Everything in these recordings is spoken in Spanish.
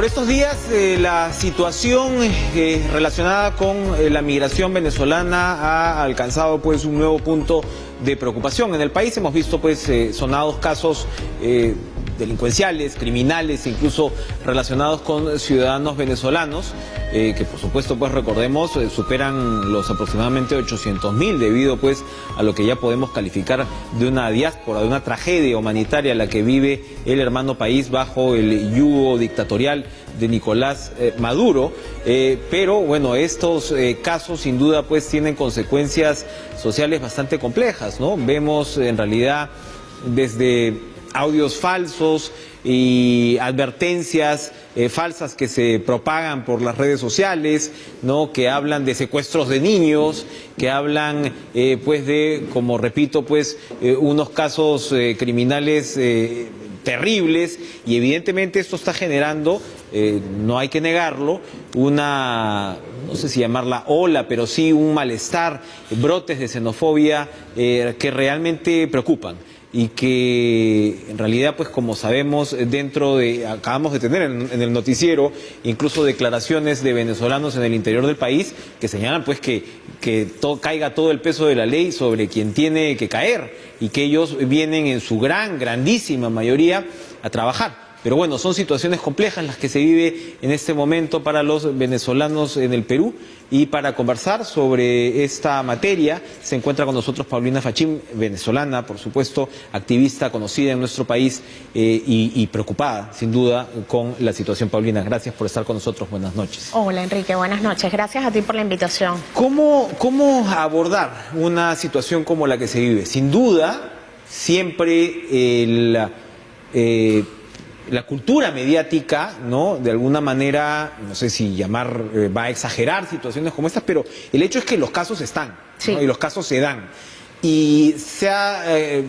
Por estos días la situación relacionada con la migración venezolana ha alcanzado pues un nuevo punto de preocupación. En el país hemos visto pues sonados casos delincuenciales, criminales, incluso relacionados con ciudadanos venezolanos, que por supuesto pues recordemos superan los aproximadamente 800.000 debido pues a lo que ya podemos calificar de una diáspora, de una tragedia humanitaria la que vive el hermano país bajo el yugo dictatorial de Nicolás Maduro, pero bueno, estos casos sin duda pues tienen consecuencias sociales bastante complejas, ¿no? Vemos en realidad desde audios falsos y advertencias falsas que se propagan por las redes sociales, ¿no? Que hablan de secuestros de niños, que hablan pues de, como repito, pues unos casos criminales terribles, y evidentemente esto está generando, no hay que negarlo, una, no sé si llamarla ola, pero sí un malestar, brotes de xenofobia que realmente preocupan. Y que en realidad, pues como sabemos, acabamos de tener en el noticiero incluso declaraciones de venezolanos en el interior del país que señalan pues que caiga todo el peso de la ley sobre quien tiene que caer, y que ellos vienen en su grandísima mayoría a trabajar. Pero bueno, son situaciones complejas las que se vive en este momento para los venezolanos en el Perú, y para conversar sobre esta materia se encuentra con nosotros Paulina Fachín, venezolana, por supuesto, activista conocida en nuestro país y preocupada, sin duda, con la situación. Paulina, gracias por estar con nosotros. Buenas noches. Hola, Enrique, buenas noches. Gracias a ti por la invitación. ¿Cómo abordar una situación como la que se vive? Sin duda, siempre la cultura mediática, ¿no? De alguna manera, no sé si va a exagerar situaciones como estas, pero el hecho es que los casos están, sí, ¿no? Y los casos se dan. Y se ha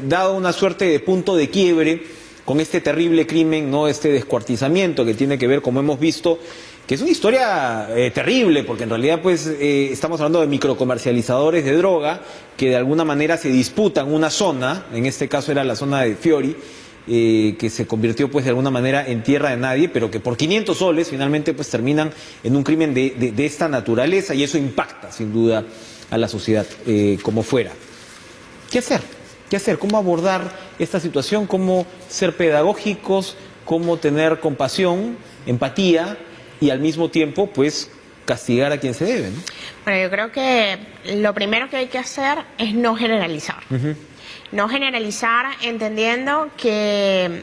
dado una suerte de punto de quiebre con este terrible crimen, ¿no? Este descuartizamiento que tiene que ver, como hemos visto, que es una historia terrible, porque en realidad pues estamos hablando de microcomercializadores de droga que de alguna manera se disputan una zona, en este caso era la zona de Fiori, que se convirtió pues de alguna manera en tierra de nadie, pero que por 500 soles finalmente pues terminan en un crimen de esta naturaleza, y eso impacta sin duda a la sociedad como fuera. ¿Qué hacer? ¿Qué hacer? ¿Cómo abordar esta situación? ¿Cómo ser pedagógicos? ¿Cómo tener compasión, empatía y al mismo tiempo pues castigar a quien se debe, ¿no? Bueno, yo creo que lo primero que hay que hacer es no generalizar. No generalizar, entendiendo que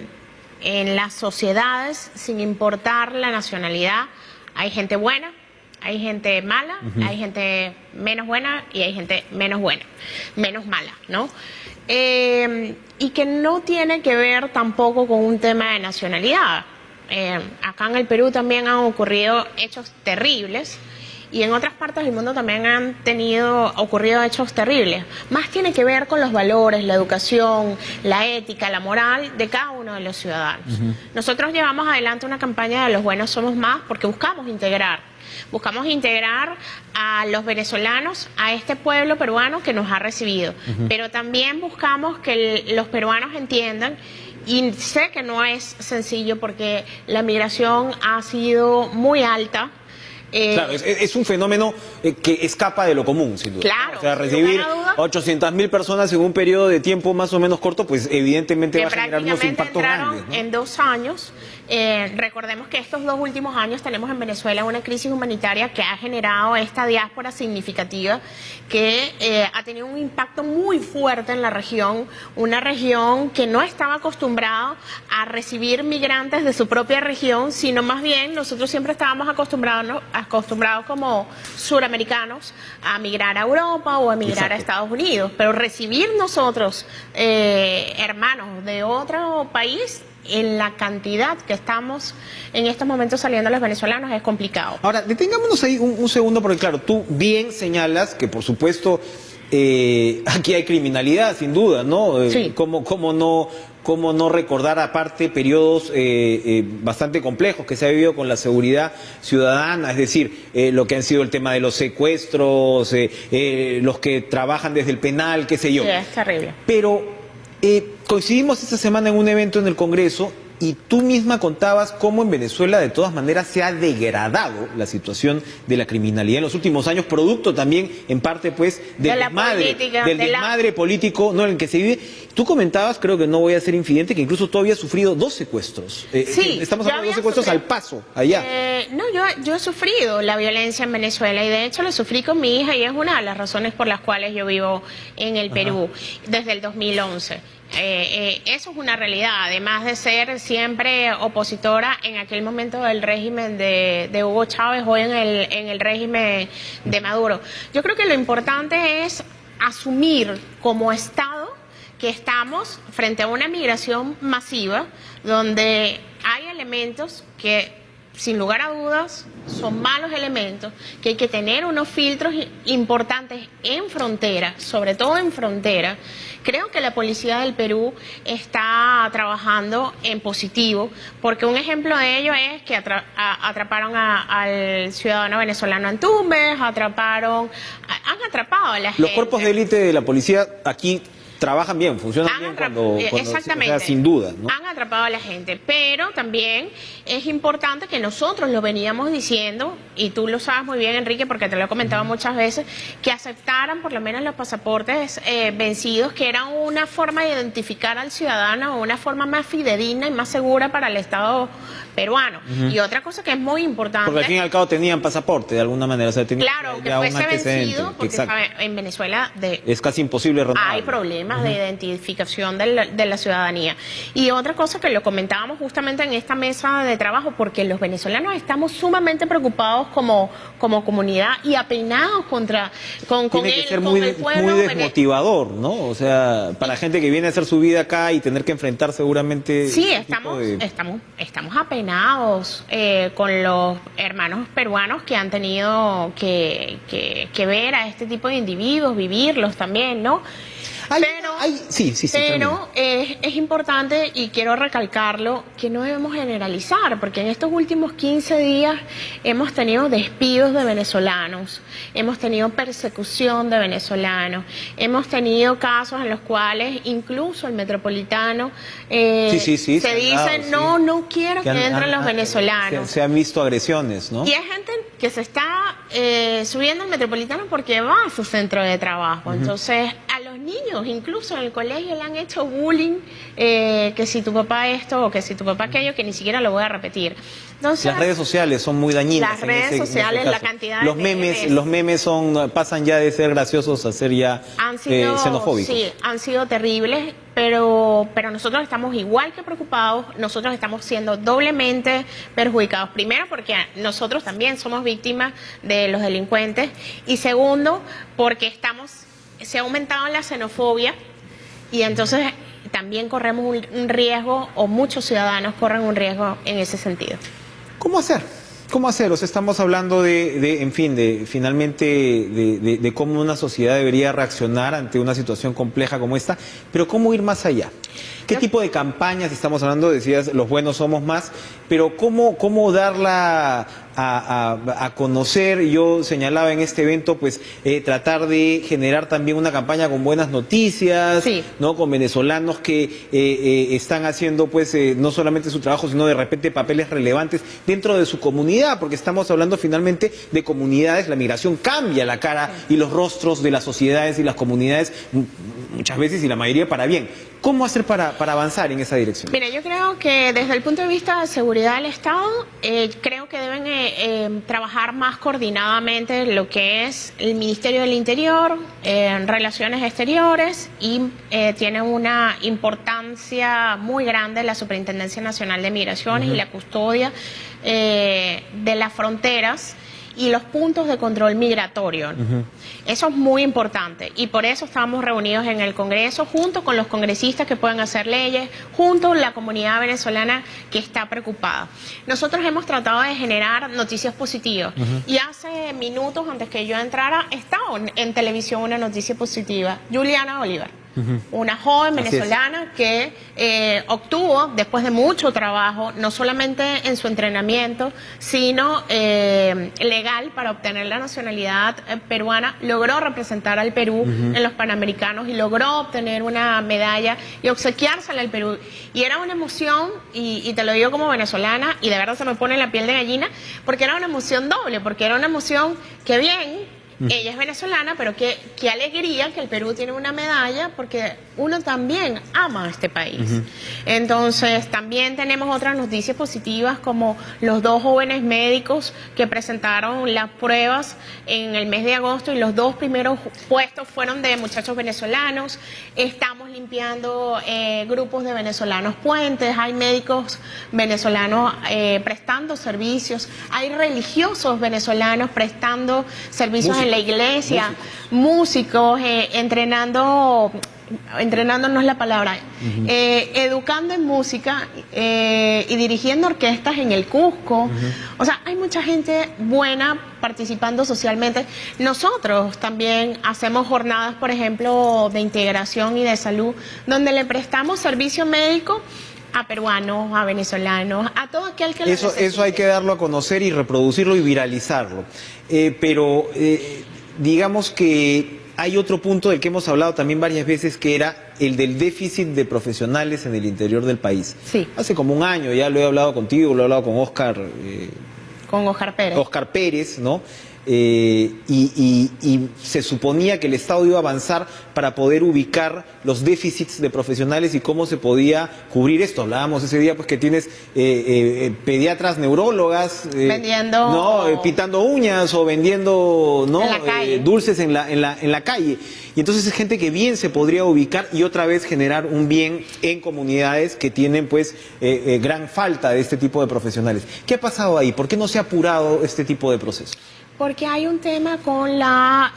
en las sociedades, sin importar la nacionalidad, hay gente buena, hay gente mala, hay gente menos buena y hay gente menos buena, menos mala, ¿no? Y que no tiene que ver tampoco con un tema de nacionalidad. Acá en el Perú también han ocurrido hechos terribles, y en otras partes del mundo también han ocurrido hechos terribles. Más tiene que ver con los valores, la educación, la ética, la moral de cada uno de los ciudadanos. Nosotros llevamos adelante una campaña de Los Buenos Somos Más porque buscamos integrar a los venezolanos, a este pueblo peruano que nos ha recibido. Pero también buscamos que los peruanos entiendan, y sé que no es sencillo porque la migración ha sido muy alta. Claro, es un fenómeno que escapa de lo común, sin duda. Claro. O sea, recibir 800.000 personas en un periodo de tiempo más o menos corto, pues evidentemente va a generar unos impactos grandes, ¿no? En 2 años. Recordemos que estos 2 últimos años tenemos en Venezuela una crisis humanitaria que ha generado esta diáspora significativa, que ha tenido un impacto muy fuerte en la región, una región que no estaba acostumbrada a recibir migrantes de su propia región, sino más bien nosotros siempre estábamos acostumbrados como suramericanos a migrar a Europa o a migrar a Estados Unidos, pero recibir nosotros hermanos de otro país en la cantidad que estamos en estos momentos saliendo los venezolanos es complicado. Ahora, detengámonos ahí un segundo, porque claro, tú bien señalas que por supuesto aquí hay criminalidad, sin duda, ¿no? Sí. ¿Cómo no recordar aparte periodos bastante complejos que se ha vivido con la seguridad ciudadana? Es decir, lo que han sido el tema de los secuestros, los que trabajan desde el penal, qué sé yo. Sí, es terrible. Pero coincidimos esta semana en un evento en el Congreso y tú misma contabas cómo en Venezuela de todas maneras se ha degradado la situación de la criminalidad en los últimos años, producto también en parte pues del desmadre político, ¿no?, en el que se vive. Tú comentabas, creo que no voy a ser infidente, que incluso tú habías sufrido 2 secuestros. Sí, estamos hablando de 2 secuestros al paso, allá. No, yo he sufrido la violencia en Venezuela y de hecho lo sufrí con mi hija y es una de las razones por las cuales yo vivo en el Perú desde el 2011. Eso es una realidad, además de ser siempre opositora en aquel momento del régimen de Hugo Chávez, hoy en el régimen de Maduro. Yo creo que lo importante es asumir como Estado que estamos frente a una migración masiva donde hay elementos que, sin lugar a dudas, son malos elementos, que hay que tener unos filtros importantes en frontera, sobre todo en frontera. Creo que la policía del Perú está trabajando en positivo, porque un ejemplo de ello es que atraparon al ciudadano venezolano en Tumbes, han atrapado a la gente. Los cuerpos de élite de la policía aquí trabajan bien, funcionan bien cuando exactamente, o sea, sin duda, ¿no? Han atrapado a la gente, pero también es importante que nosotros lo veníamos diciendo, y tú lo sabes muy bien, Enrique, porque te lo he comentado muchas veces, que aceptaran por lo menos los pasaportes vencidos, que era una forma de identificar al ciudadano, una forma más fidedigna y más segura para el Estado peruano. Y otra cosa que es muy importante... Porque al fin y al cabo tenían pasaporte de alguna manera, o sea, tenían claro, que ya fuese un antecedente. vencido, porque en Venezuela es casi imposible renovar. Hay problemas de identificación de la ciudadanía. Y otra cosa que lo comentábamos justamente en esta mesa de trabajo, porque los venezolanos estamos sumamente preocupados como comunidad y apenados con Tiene que ser muy desmotivador, ¿no? O sea, para gente que viene a hacer su vida acá y tener que enfrentar seguramente... Sí, estamos apenados con los hermanos peruanos que han tenido que ver a este tipo de individuos, vivirlos también, ¿no? Pero es importante, y quiero recalcarlo, que no debemos generalizar, porque en estos últimos 15 días hemos tenido despidos de venezolanos, hemos tenido persecución de venezolanos, hemos tenido casos en los cuales incluso el metropolitano se dice, no quiero que entren los venezolanos. Se han visto agresiones, ¿no? Y hay gente que se está subiendo al metropolitano porque va a su centro de trabajo. Entonces, a los niños, incluso en el colegio, le han hecho bullying, que si tu papá esto o que si tu papá aquello, que ni siquiera lo voy a repetir. Entonces, las redes sociales son muy dañinas. Las redes sociales, la cantidad de los memes pasan ya de ser graciosos a ser ya xenofóbicos. Sí, han sido terribles, pero nosotros estamos igual que preocupados, nosotros estamos siendo doblemente perjudicados. Primero, porque nosotros también somos víctimas de los delincuentes, y segundo, porque se ha aumentado la xenofobia, y entonces también corremos un riesgo, o muchos ciudadanos corren un riesgo en ese sentido. ¿Cómo hacer? ¿Cómo hacer? O sea, estamos hablando finalmente de cómo una sociedad debería reaccionar ante una situación compleja como esta, pero ¿cómo ir más allá? ¿Qué tipo de campañas estamos hablando? Decías, los buenos somos más, pero ¿cómo darla a conocer? Yo señalaba en este evento, pues, tratar de generar también una campaña con buenas noticias, ¿no? Con venezolanos que están haciendo, pues, no solamente su trabajo, sino de repente papeles relevantes dentro de su comunidad, porque estamos hablando finalmente de comunidades. La migración cambia la cara y los rostros de las sociedades y las comunidades, muchas veces y la mayoría para bien. ¿Cómo hacer para avanzar en esa dirección? Mira, yo creo que desde el punto de vista de seguridad del Estado, creo que deben trabajar más coordinadamente lo que es el Ministerio del Interior, Relaciones Exteriores, y tiene una importancia muy grande la Superintendencia Nacional de Migraciones y la custodia de las fronteras y los puntos de control migratorio. Eso es muy importante, y por eso estamos reunidos en el Congreso junto con los congresistas que pueden hacer leyes, junto con la comunidad venezolana que está preocupada. Nosotros hemos tratado de generar noticias positivas, y hace minutos antes que yo entrara estaba en televisión una noticia positiva, Juliana Bolívar. una joven Así venezolana que obtuvo, después de mucho trabajo, no solamente en su entrenamiento, sino legal para obtener la nacionalidad peruana, logró representar al Perú en los Panamericanos y logró obtener una medalla y obsequiársela al Perú. Y era una emoción, y te lo digo como venezolana, y de verdad se me pone la piel de gallina, porque era una emoción doble, porque era una emoción que bien... Ella es venezolana, pero qué alegría que el Perú tiene una medalla, porque uno también ama a este país. Entonces, también tenemos otras noticias positivas, como los 2 jóvenes médicos que presentaron las pruebas en el mes de agosto, y los 2 primeros puestos fueron de muchachos venezolanos. Estamos limpiando grupos de venezolanos puentes, hay médicos venezolanos prestando servicios, hay religiosos venezolanos prestando servicios en la iglesia, músicos entrenándonos la palabra, educando en música y dirigiendo orquestas en el Cusco. O sea, hay mucha gente buena participando socialmente. Nosotros también hacemos jornadas, por ejemplo, de integración y de salud, donde le prestamos servicio médico a peruanos, a venezolanos, a todo aquel que lo necesite. Eso hay que darlo a conocer y reproducirlo y viralizarlo. Pero digamos que hay otro punto del que hemos hablado también varias veces, que era el del déficit de profesionales en el interior del país. Sí. Hace como un año ya lo he hablado contigo, lo he hablado con Oscar. Con Oscar Pérez. Oscar Pérez, ¿no? Y se suponía que el Estado iba a avanzar para poder ubicar los déficits de profesionales y cómo se podía cubrir esto. Hablábamos ese día pues que tienes pediatras, neurólogas vendiendo, ¿no? Pintando uñas o vendiendo, ¿no? Dulces en la calle. Y entonces es gente que bien se podría ubicar y otra vez generar un bien en comunidades que tienen pues gran falta de este tipo de profesionales. ¿Qué ha pasado ahí? ¿Por qué no se ha apurado este tipo de procesos? Porque hay un tema con la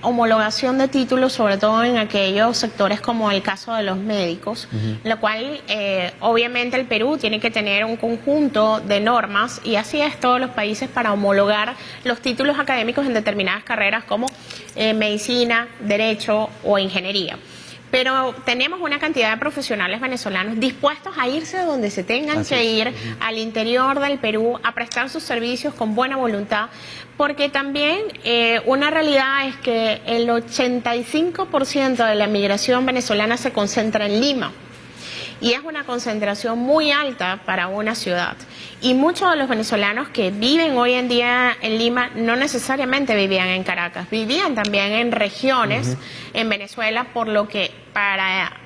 homologación de títulos, sobre todo en aquellos sectores como el caso de los médicos, lo cual obviamente el Perú tiene que tener un conjunto de normas, y así es todos los países, para homologar los títulos académicos en determinadas carreras como medicina, derecho o ingeniería. Pero tenemos una cantidad de profesionales venezolanos dispuestos a irse donde se tengan que ir, al interior del Perú, a prestar sus servicios con buena voluntad, porque también una realidad es que el 85% de la migración venezolana se concentra en Lima. Y es una concentración muy alta para una ciudad. Y muchos de los venezolanos que viven hoy en día en Lima no necesariamente vivían en Caracas, vivían también en regiones en Venezuela, por lo que para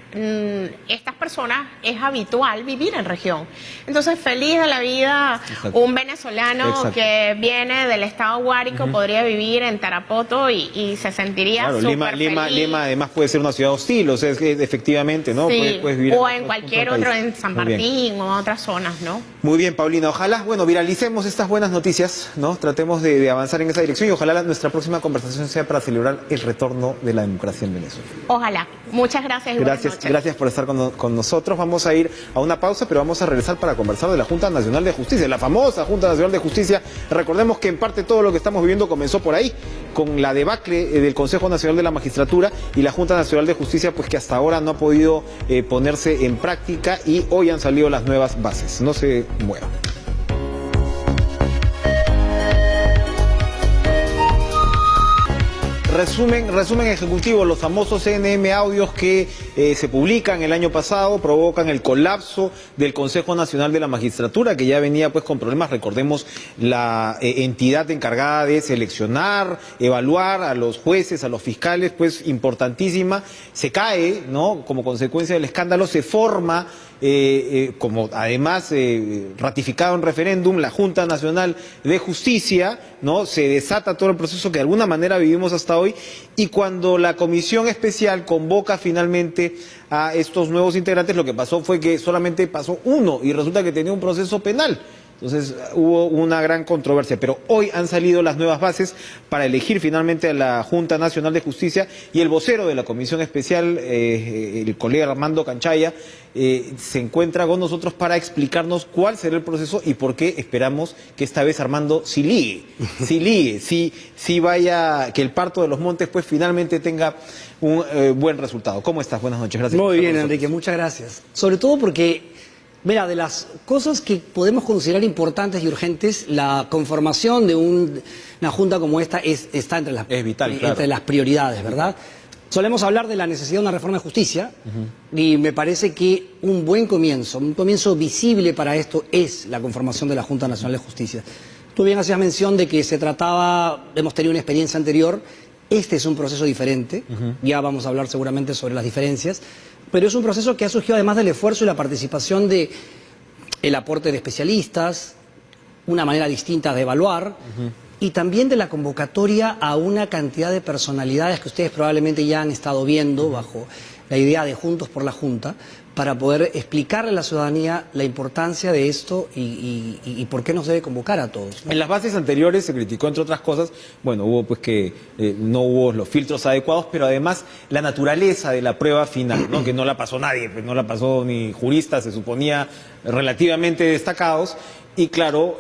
estas personas es habitual vivir en región. Entonces, feliz de la vida, un venezolano que viene del estado Guárico podría vivir en Tarapoto y se sentiría súper feliz. Lima además puede ser una ciudad hostil, o sea, es que efectivamente, ¿no? Sí, puedes vivir o en cualquier otro, en San Martín o otras zonas, ¿no? Muy bien, Paulina, ojalá, bueno, viralicemos estas buenas noticias, ¿no? Tratemos de avanzar en esa dirección y ojalá nuestra próxima conversación sea para celebrar el retorno de la democracia en Venezuela. Ojalá. Muchas gracias y buenas noches. Gracias por estar con nosotros. Vamos a ir a una pausa, pero vamos a regresar para conversar de la Junta Nacional de Justicia, la famosa Junta Nacional de Justicia. Recordemos que en parte todo lo que estamos viviendo comenzó por ahí, con la debacle del Consejo Nacional de la Magistratura y la Junta Nacional de Justicia, pues que hasta ahora no ha podido ponerse en práctica, y hoy han salido las nuevas bases. No se muevan. Resumen ejecutivo: los famosos CNM audios que se publican el año pasado provocan el colapso del Consejo Nacional de la Magistratura, que ya venía pues con problemas. Recordemos, la entidad encargada de seleccionar, evaluar a los jueces, a los fiscales, pues importantísima, se cae, ¿no? Como consecuencia del escándalo se forma, como además ratificado en referéndum, la Junta Nacional de Justicia, ¿no? Se desata todo el proceso que de alguna manera vivimos hasta hoy, y cuando la comisión especial convoca finalmente a estos nuevos integrantes, lo que pasó fue que solamente pasó uno y resulta que tenía un proceso penal. Entonces hubo una gran controversia, pero hoy han salido las nuevas bases para elegir finalmente a la Junta Nacional de Justicia, y el vocero de la Comisión Especial, el colega Armando Canchaya, se encuentra con nosotros para explicarnos cuál será el proceso y por qué esperamos que esta vez Armando sí ligue, sí vaya, que el parto de los montes pues finalmente tenga un buen resultado. ¿Cómo estás? Buenas noches, gracias. Muy bien, Enrique, muchas gracias. Sobre todo porque, mira, de las cosas que podemos considerar importantes y urgentes, la conformación de una junta como esta está entre las, es vital, claro, entre las prioridades, ¿verdad? Solemos hablar de la necesidad de una reforma de justicia y me parece que un comienzo visible para esto es la conformación de la Junta Nacional de Justicia. Tú bien hacías mención de que se trataba, hemos tenido una experiencia anterior, este es un proceso diferente, ya vamos a hablar seguramente sobre las diferencias, pero es un proceso que ha surgido además del esfuerzo y la participación de el aporte de especialistas, una manera distinta de evaluar, y también de la convocatoria a una cantidad de personalidades que ustedes probablemente ya han estado viendo bajo la idea de Juntos por la Junta, para poder explicarle a la ciudadanía la importancia de esto y por qué nos debe convocar a todos, ¿no? En las bases anteriores se criticó, entre otras cosas, bueno, hubo pues que no hubo los filtros adecuados, pero además la naturaleza de la prueba final, ¿no? Que no la pasó nadie, pues no la pasó ni juristas, se suponía relativamente destacados. Y claro,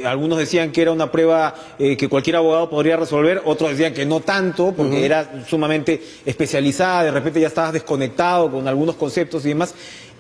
algunos decían que era una prueba que cualquier abogado podría resolver, otros decían que no tanto, porque era sumamente especializada, de repente ya estabas desconectado con algunos conceptos y demás.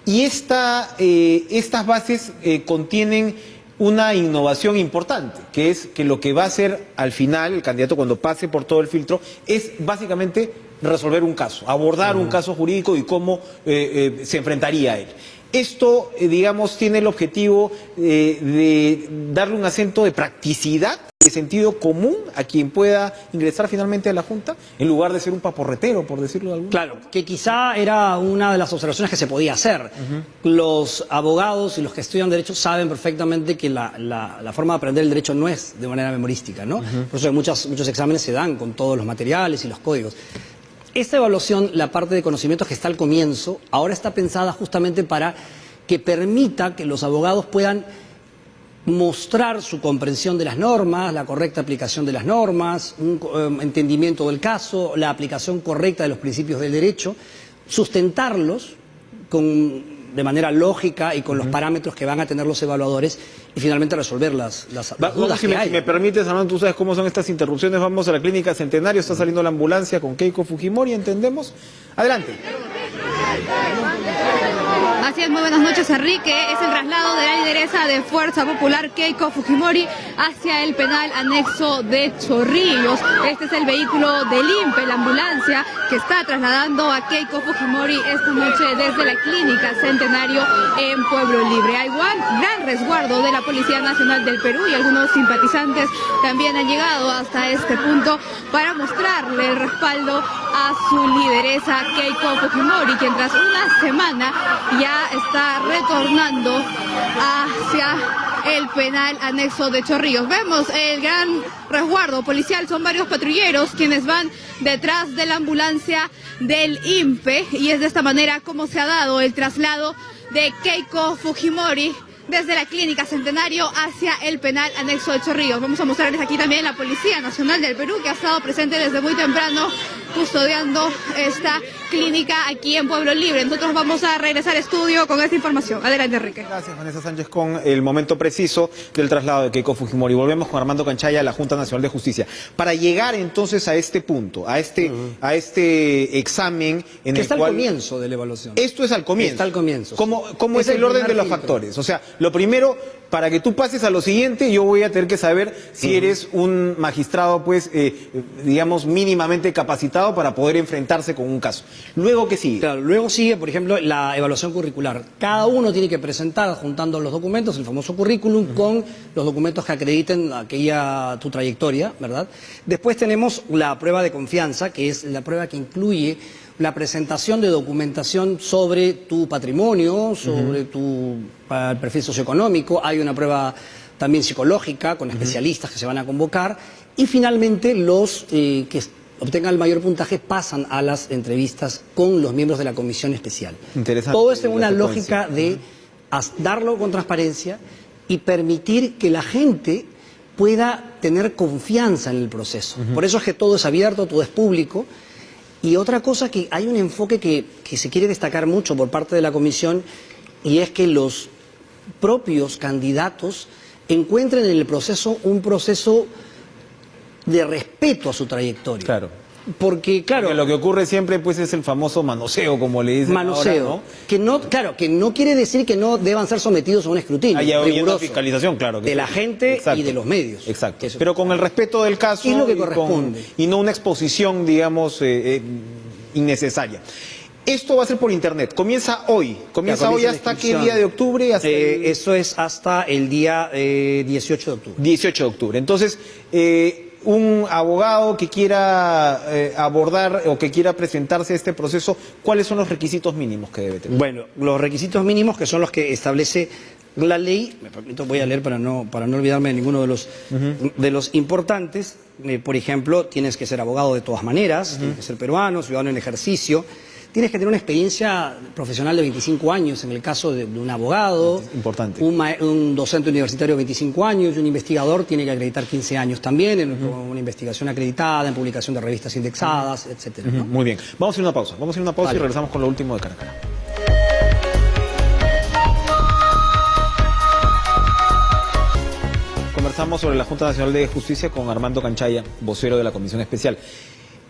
Y estas bases contienen una innovación importante, que es que lo que va a hacer al final el candidato cuando pase por todo el filtro es básicamente resolver un caso, abordar un caso jurídico y cómo se enfrentaría a él. Esto, digamos, tiene el objetivo de darle un acento de practicidad, de sentido común a quien pueda ingresar finalmente a la Junta, en lugar de ser un paporretero, por decirlo de alguna manera. Claro, que quizá era una de las observaciones que se podía hacer. Los abogados y los que estudian Derecho saben perfectamente que la forma de aprender el Derecho no es de manera memorística, ¿no? Por eso muchos exámenes se dan con todos los materiales y los códigos. Esta evaluación, la parte de conocimientos que está al comienzo, ahora está pensada justamente para que permita que los abogados puedan mostrar su comprensión de las normas, la correcta aplicación de las normas, un entendimiento del caso, la aplicación correcta de los principios del derecho, sustentarlos de manera lógica y con los parámetros que van a tener los evaluadores y finalmente resolver las dudas que hay. Si me permites, Armando, tú sabes cómo son estas interrupciones. Vamos a la Clínica Centenario, está saliendo la ambulancia con Keiko Fujimori, ¿entendemos? Adelante. Así es, muy buenas noches, Enrique. Es el traslado de la lideresa de Fuerza Popular, Keiko Fujimori, hacia el penal anexo de Chorrillos. Este es el vehículo del INPE, la ambulancia, que está trasladando a Keiko Fujimori esta noche desde la Clínica Centenario en Pueblo Libre. Hay gran resguardo de la Policía Nacional del Perú y algunos simpatizantes también han llegado hasta este punto para mostrarle el respaldo a su lideresa Keiko Fujimori, quien tras una semana ya está retornando hacia el penal anexo de Chorrillos. Vemos el gran resguardo policial, son varios patrulleros quienes van detrás de la ambulancia del INPE y es de esta manera como se ha dado el traslado de Keiko Fujimori desde la Clínica Centenario hacia el penal anexo de Chorrillos. Vamos a mostrarles aquí también la Policía Nacional del Perú, que ha estado presente desde muy temprano custodiando esta clínica aquí en Pueblo Libre. Nosotros vamos a regresar a estudio con esta información. Adelante, Enrique. Gracias, Vanessa Sánchez, con el momento preciso del traslado de Keiko Fujimori. Volvemos con Armando Canchaya a la Junta Nacional de Justicia. Para llegar entonces a este punto, a este examen en el cual... Está al comienzo de la evaluación. Esto es al comienzo. Está al comienzo. ¿Cómo es el orden de los factores? O sea, lo primero, para que tú pases a lo siguiente, yo voy a tener que saber si eres un magistrado, pues, digamos, mínimamente capacitado para poder enfrentarse con un caso. ¿Luego qué sigue? Claro, luego sigue, por ejemplo, la evaluación curricular. Cada uno tiene que presentar, juntando los documentos, el famoso currículum, con los documentos que acrediten tu trayectoria, ¿verdad? Después tenemos la prueba de confianza, que es la prueba que incluye la presentación de documentación sobre tu patrimonio, sobre tu perfil socioeconómico. Hay una prueba también psicológica con especialistas que se van a convocar. Y finalmente los que obtengan el mayor puntaje pasan a las entrevistas con los miembros de la comisión especial. Interesante. Todo esto en una lógica de darlo con transparencia y permitir que la gente pueda tener confianza en el proceso. Por eso es que todo es abierto, todo es público. Y otra cosa, que hay un enfoque que se quiere destacar mucho por parte de la comisión, y es que los propios candidatos encuentren en el proceso un proceso de respeto a su trayectoria. Claro. Porque, claro, Porque lo que ocurre siempre pues es el famoso manoseo, como le dicen manoseo, ahora, ¿no? que no, claro, que no quiere decir que no deban ser sometidos a un escrutinio Hay una riguroso fiscalización, claro. de la gente y de los medios. Exacto. Eso. Pero con el respeto del caso Es lo que y corresponde. y no una exposición, digamos, innecesaria. Esto va a ser por internet. Comienza hoy. Comienza hoy la hasta qué inscripción. día de octubre. Hasta Eso es hasta el día 18 de octubre. 18 de octubre. Entonces, un abogado que quiera abordar o que quiera presentarse a este proceso, ¿cuáles son los requisitos mínimos que debe tener? Bueno, los requisitos mínimos, que son los que establece la ley, me permito, voy a leer para no olvidarme de ninguno de los importantes. Por ejemplo, tienes que ser abogado de todas maneras, tienes que ser peruano, ciudadano en ejercicio. Tienes que tener una experiencia profesional de 25 años en el caso de un abogado. Importante. Un docente universitario de 25 años y un investigador tiene que acreditar 15 años también en una investigación acreditada, en publicación de revistas indexadas, etcétera, ¿no? Muy bien. Vamos a ir a una pausa. Vale. Y regresamos con lo último de Caracas. Conversamos sobre la Junta Nacional de Justicia con Armando Canchaya, vocero de la Comisión Especial.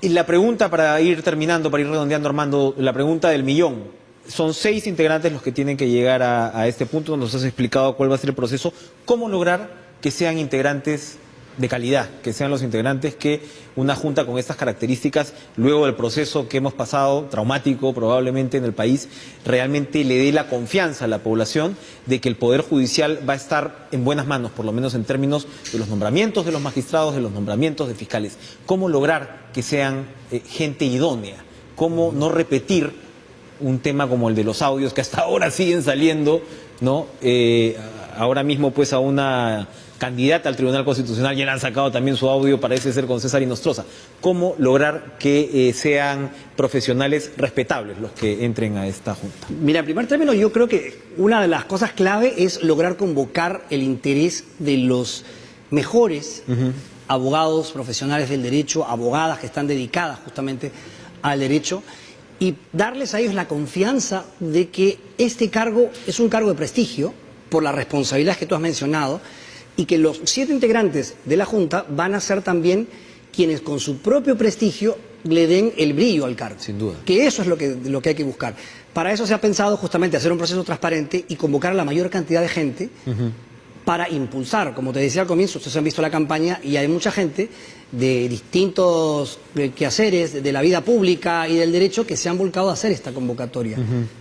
Y la pregunta, para ir terminando, para ir redondeando, Armando, la pregunta del millón. Son 6 integrantes los que tienen que llegar a este punto. Nos has explicado cuál va a ser el proceso. ¿Cómo lograr que sean integrantes de calidad, que sean los integrantes que una junta con estas características, luego del proceso que hemos pasado, traumático probablemente en el país, realmente le dé la confianza a la población de que el Poder Judicial va a estar en buenas manos, por lo menos en términos de los nombramientos de los magistrados, de los nombramientos de fiscales? ¿Cómo lograr que sean gente idónea? ¿Cómo no repetir un tema como el de los audios que hasta ahora siguen saliendo, ¿no? Ahora mismo pues a una candidata al Tribunal Constitucional ya le han sacado también su audio, parece ser con César Inostroza. ¿Cómo lograr que sean profesionales respetables los que entren a esta junta? Mira, en primer término, yo creo que una de las cosas clave es lograr convocar el interés de los mejores abogados profesionales del derecho, abogadas que están dedicadas justamente al derecho, y darles a ellos la confianza de que este cargo es un cargo de prestigio por las responsabilidades que tú has mencionado, y que los 7 integrantes de la Junta van a ser también quienes con su propio prestigio le den el brillo al cargo. Sin duda. Que eso es lo que hay que buscar. Para eso se ha pensado justamente hacer un proceso transparente y convocar a la mayor cantidad de gente para impulsar. Como te decía al comienzo, ustedes han visto la campaña y hay mucha gente de distintos quehaceres de la vida pública y del derecho que se han volcado a hacer esta convocatoria.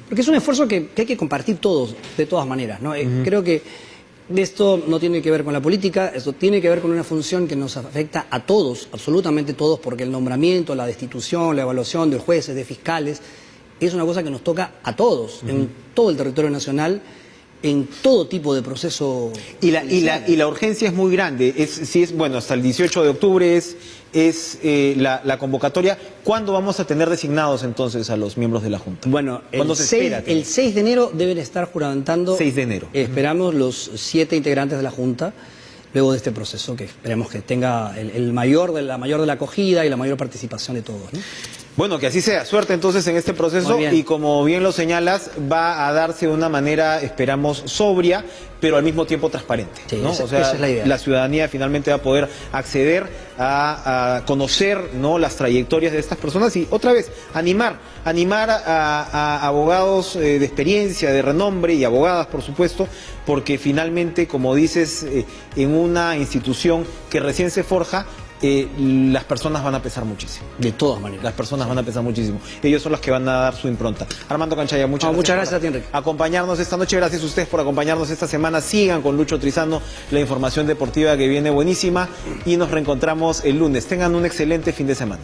Porque es un esfuerzo que hay que compartir todos, de todas maneras, ¿no? Creo que esto no tiene que ver con la política, esto tiene que ver con una función que nos afecta a todos, absolutamente todos, porque el nombramiento, la destitución, la evaluación de jueces, de fiscales, es una cosa que nos toca a todos, en todo el territorio nacional, en todo tipo de proceso. Y la urgencia es muy grande. Bueno, hasta el 18 de octubre es la convocatoria. ¿Cuándo vamos a tener designados entonces a los miembros de la Junta? Bueno, ¿Cuándo se espera? El 6 de enero deben estar juramentando. 6 de enero. Esperamos los 7 integrantes de la Junta, luego de este proceso, que esperemos que tenga la mayor de la acogida y la mayor participación de todos, ¿no? Bueno, que así sea. Suerte entonces en este proceso, y como bien lo señalas, va a darse de una manera, esperamos, sobria, pero al mismo tiempo transparente, Sí, ¿no? esa O sea, es la idea. La ciudadanía finalmente va a poder acceder a conocer, ¿no?, las trayectorias de estas personas y, otra vez, animar a abogados de experiencia, de renombre, y abogadas, por supuesto, porque finalmente, como dices, en una institución que recién se forja, las personas van a pesar muchísimo. De todas maneras. Las personas van a pesar muchísimo. Ellos son los que van a dar su impronta. Armando Canchaya, muchas gracias a ti, Enrique. Acompañarnos esta noche. Gracias a ustedes por acompañarnos esta semana. Sigan con Lucho Trizano, la información deportiva que viene buenísima, y nos reencontramos el lunes. Tengan un excelente fin de semana.